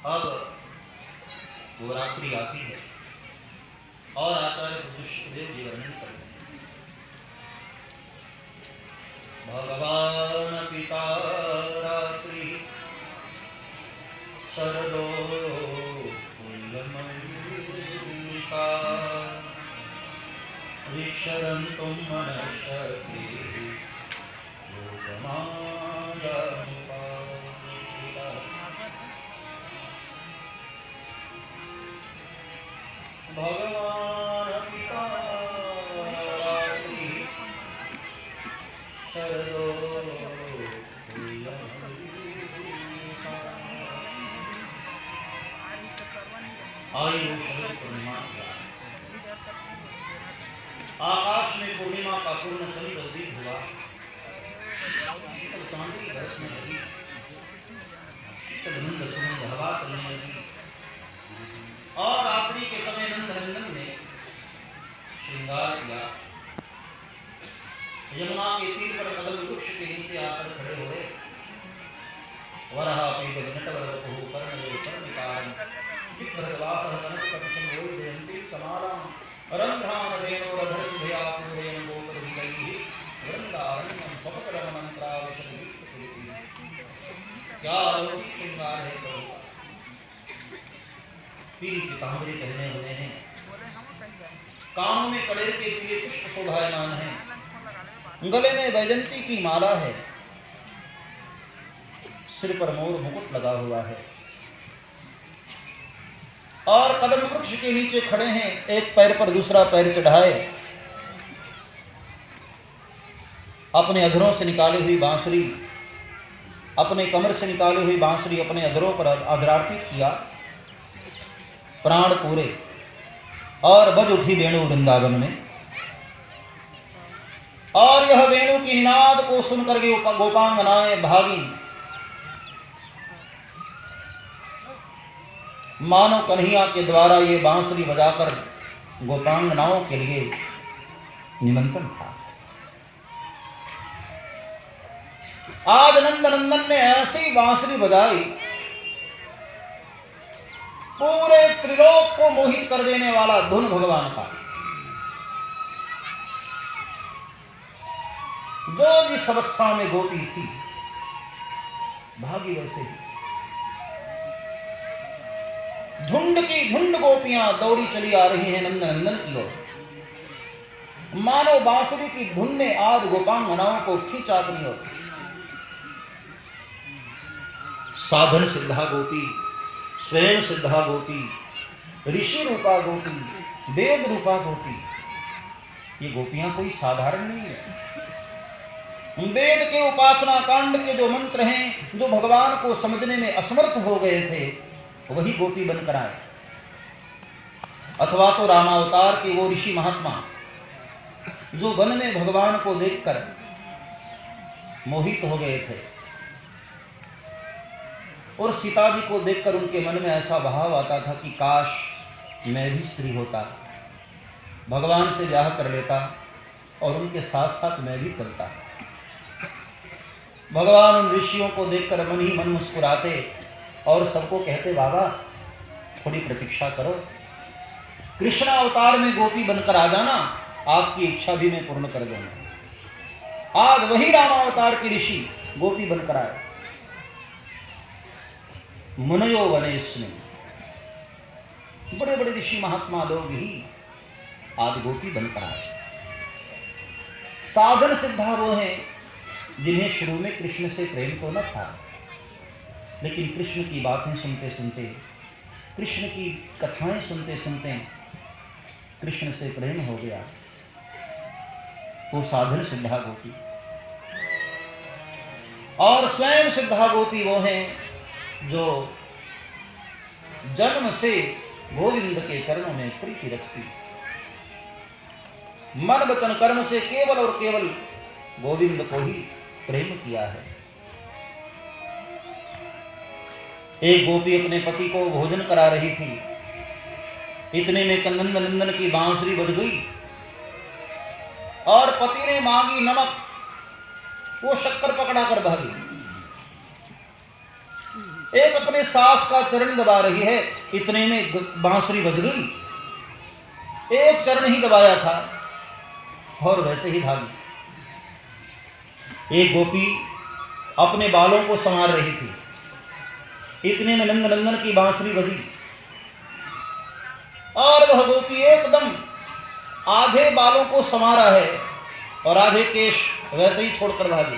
अब वो रात्रि आती है और आचार्य वशिष्ठदेव जी वर्णन करते हैं। भगवान पिता रात्रि शरदो फूलमल्लिका विशरन्तुं मनश्शक्ति लोकमायामुपासिता। भगवान पिता रात्रि शरदो फूलमल्लिका। आयु शरद पूर्णिमा की आकाश में पूर्णिमा का पूर्ण चंद्र उदित हुआ। शीतल चांदी बरसने लगी, शीतल मंद सुगंध हवा चलने लगी और रात्रि के समय नंदनंदन ने श्रृंगार किया। यमुना के तीर पर कदम वृक्ष के नीचे आकर खड़े हुए। वरहा पीत नटवर बहु कर्णयो कर्णिकारं विप्रवासः कनककटिशं वैजयन्ती कमालां रंध्रान वेणोरधर सुधया पूरयन् गोपदुन्दैः वृन्दारण्यं स्वपकरमन्त्राविशदविष्टुकीर्ति। क्या अलौकिक श्रृंगार है प्रभु का। पीली पीताम्बरी पहने हुए हैं, कानों में कड़ेर के पीले पुष्प शोभायमान हैं, गले में वैजंती की माला है, सिर पर मोर मुकुट लगा हुआ है और कदम वृक्ष के नीचे खड़े हैं, एक पैर पर दूसरा पैर चढ़ाए, अपने अधरों से निकाली हुई बांसुरी, अपने कमर से निकाली हुई बांसुरी अपने अधरों पर अधरार्पित किया, प्राण पूरे और बज उठी वेणु वृंदावन में। और यह वेणु की निनाद को सुनकर के गोपांगनाएं भागी, मानो कन्हैया के द्वारा ये बांसुरी बजाकर गोपांगनाओं के लिए निमंत्रण था। आज नंदनंदन ने ऐसी बांसुरी बजाई, पूरे त्रिलोक को मोहित कर देने वाला धुन भगवान का। जो जिस अवस्था में गोपी थी भागी वैसे ही झुंड की झुंड गोपियां दौड़ी चली आ रही हैं नंदनंदन की ओर। मानो बांसुरी की धुन ने आज गोपांगनाओं को खींचा अपनी ओर। साधन सिद्धा गोपी, स्वयं सिद्धा गोपी, ऋषि रूपा गोपी, वेद रूपा गोपी, ये गोपियां कोई साधारण नहीं है। वेद के उपासना कांड के जो मंत्र हैं, जो भगवान को समझने में असमर्थ हो गए थे, वही गोपी बनकर आए। अथवा तो रामावतार के वो ऋषि महात्मा जो वन में भगवान को देखकर मोहित हो गए थे और सीता जी को देखकर उनके मन में ऐसा भाव आता था कि काश मैं भी स्त्री होता, भगवान से ब्याह कर लेता और उनके साथ साथ मैं भी चलता। भगवान उन ऋषियों को देखकर मन ही मन मुस्कुराते और सबको कहते, बाबा थोड़ी प्रतीक्षा करो, कृष्ण अवतार में गोपी बनकर आ जाना, आपकी इच्छा भी मैं पूर्ण कर दूंगा। आज वही रामावतार के ऋषि गोपी बनकर आए। मुनयो वनेस्मिन्, बड़े बड़े ऋषि महात्मा लोग ही आज गोपी बनकर आए। साधन सिद्धा वो हैं जिन्हें शुरू में कृष्ण से प्रेम तो न था, लेकिन कृष्ण की बातें सुनते सुनते, कृष्ण की कथाएं सुनते सुनते कृष्ण से प्रेम हो गया। वो साधन सिद्धा गोपी। और स्वयं सिद्धा गोपी वो हैं जो जन्म से गोविंद के चरणों में प्रीति रखती, मन वचन कर्म से केवल और केवल गोविंद को ही प्रेम किया है। एक गोपी अपने पति को भोजन करा रही थी, इतने में कंदन नंदन की बांसुरी बज गई और पति ने मांगी नमक, वो शक्कर पकड़ा कर भागी। एक अपने सास का चरण दबा रही है, इतने में बांसुरी बज गई। एक चरण ही दबाया था और वैसे ही भागी। एक गोपी अपने बालों को संवार रही थी, इतने में नंद नंदन की बांसुरी बजी और वह गोपी एकदम आधे बालों को संवारा है और आधे केश वैसे ही छोड़कर भागी।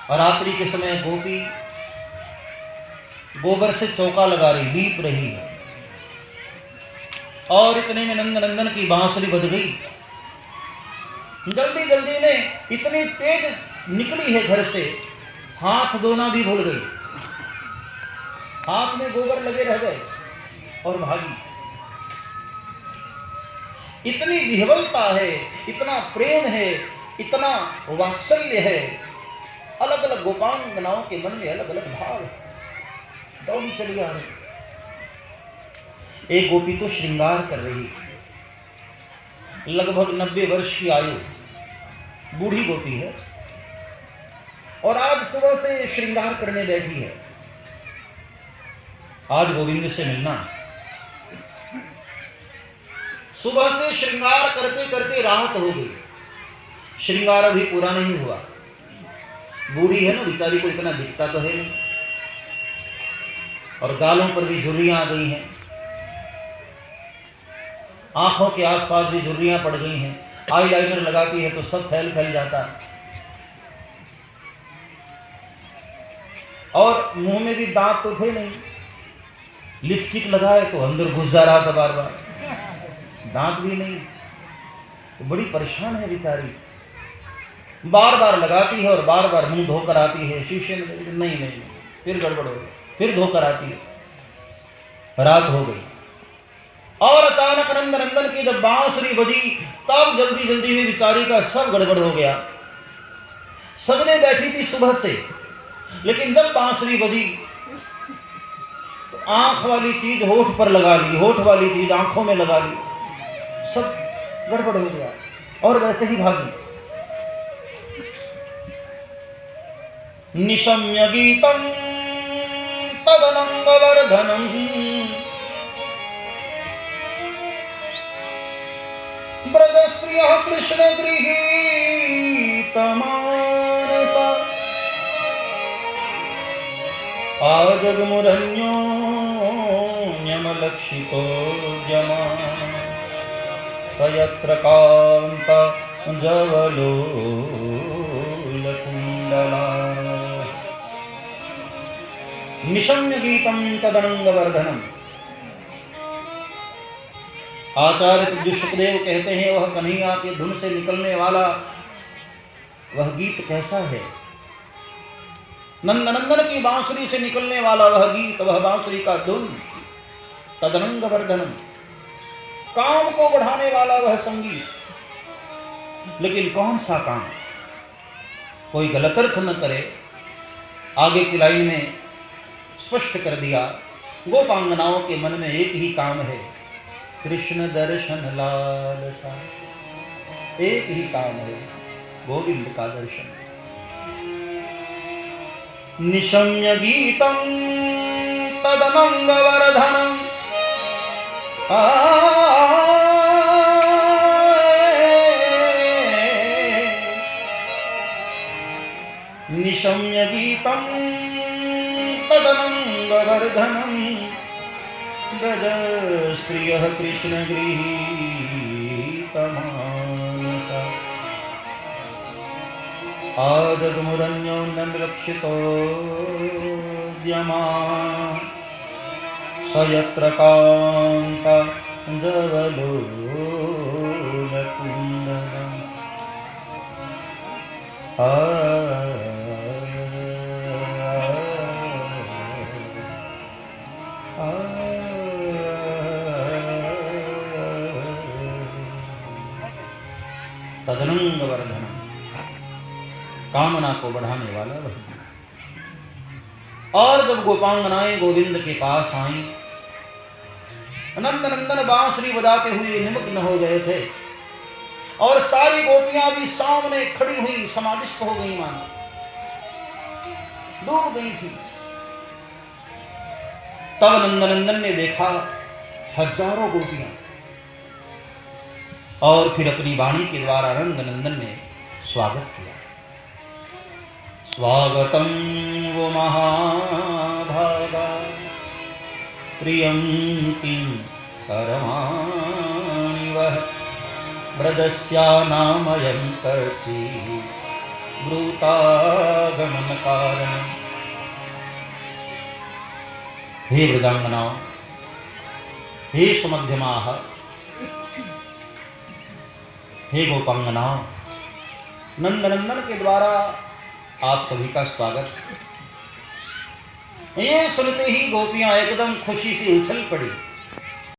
और रात्रि के समय गोपी गोबर से चौका लगा रही, लीप रही है और इतने में नंद नंदन की बांसुरी बज गई। जल्दी जल्दी में इतनी तेज निकली है घर से, हाथ धोना भी भूल गई, हाथ में गोबर लगे रह गए और भागी। इतनी विह्वलता है, इतना प्रेम है, इतना वात्सल्य है, अलग अलग गोपांगनाओं के मन में अलग अलग भाव है, दौड़ी चली आ रही। एक गोपी तो श्रृंगार कर रही, लगभग 90 वर्ष की आयु, बूढ़ी गोपी है और आज सुबह से श्रृंगार करने बैठी है। आज गोविंद से मिलना। सुबह से श्रृंगार करते करते रात हो गई, श्रृंगार अभी पूरा नहीं हुआ। बूढ़ी है ना बेचारी को इतना दिखता तो है नहीं, और गालों पर भी झुर्रियां आ गई हैं, आंखों के आसपास भी झुर्रियां पड़ गई हैं, आईलाइनर लगाती है तो सब फैल फैल जाता है, और मुंह में भी दांत तो थे नहीं, लिपस्टिक लगाए तो अंदर घुस जा रहा था बार बार, दांत भी नहीं, तो बड़ी परेशान है बेचारी। बार बार लगाती है और बार बार मुंह धोकर आती है, शीशे में नहीं, फिर गड़बड़ हो गई, फिर धोकर आती है। रात हो गई और अचानक नंद नंदन की जब बांसुरी बजी तब जल्दी जल्दी में बेचारी का सब गड़बड़ हो गया। सजने बैठी थी सुबह से, लेकिन जब बांसुरी बजी तो आंख वाली चीज होठ पर लगा ली, होठ वाली चीज आंखों में लगा ली, सब गड़बड़ हो गया और वैसे ही भागी। निशम्य गीतम तदनंगवर्धनम ब्रजस्त्रियः कृष्ण गृहीतमानसा आजगमुरन्योन्यमलक्षितो जमा स यत्र कान्त जवलोलकुण्डला। निशम्य गीतम तदनंगवर्धनम। आचार्य जो सुखदेव कहते हैं वह कन्हैया के धुन से निकलने वाला वह गीत कैसा है? नंदनंदन की बांसुरी से निकलने वाला वह गीत, वह बांसुरी का धुन, तदनंगवर्धनम, काम को बढ़ाने वाला वह संगीत। लेकिन कौन सा काम? कोई गलत अर्थ न करे। आगे की लाइन में स्पष्ट कर दिया, गोपांगनाओं के मन में एक ही काम है, कृष्ण दर्शन लालसा। एक ही काम है, गोविंद का दर्शन। निशम्य गीतम तदनंगवर्धनम निशम्य गीतम तदनंगवर्धनम ब्रजस्त्रियः कृष्ण गृहीतमानसा आजगमुरन्योन्यलक्षितोद्यमा स यत्र कान्त जवलोलकुण्डला। तदनंगवर्धनम, कामना को बढ़ाने वाला वह। और जब गोपांगनाएं गोविंद के पास आईं, नंद नंदन बांसुरी बजाते हुए निमग्न हो गए थे और सारी गोपियां भी सामने खड़ी हुई समाधिस्थ हो गई मानो। डूब गई थी। तब नंदनंदन ने देखा हजारों गोपियां, और फिर अपनी वाणी के द्वारा नंदनंदन ने स्वागत किया। स्वागतम वो महाभागा प्रियं किं करवाणि वः ब्रजस्यानामयं कर्ति ब्रूतागमन कारण। हे वृदांगना, हे सुमध्यमाः, हे गोपांगना, नंदनंदन के द्वारा आप सभी का स्वागत। ये सुनते ही गोपियां एकदम खुशी से उछल पड़ी।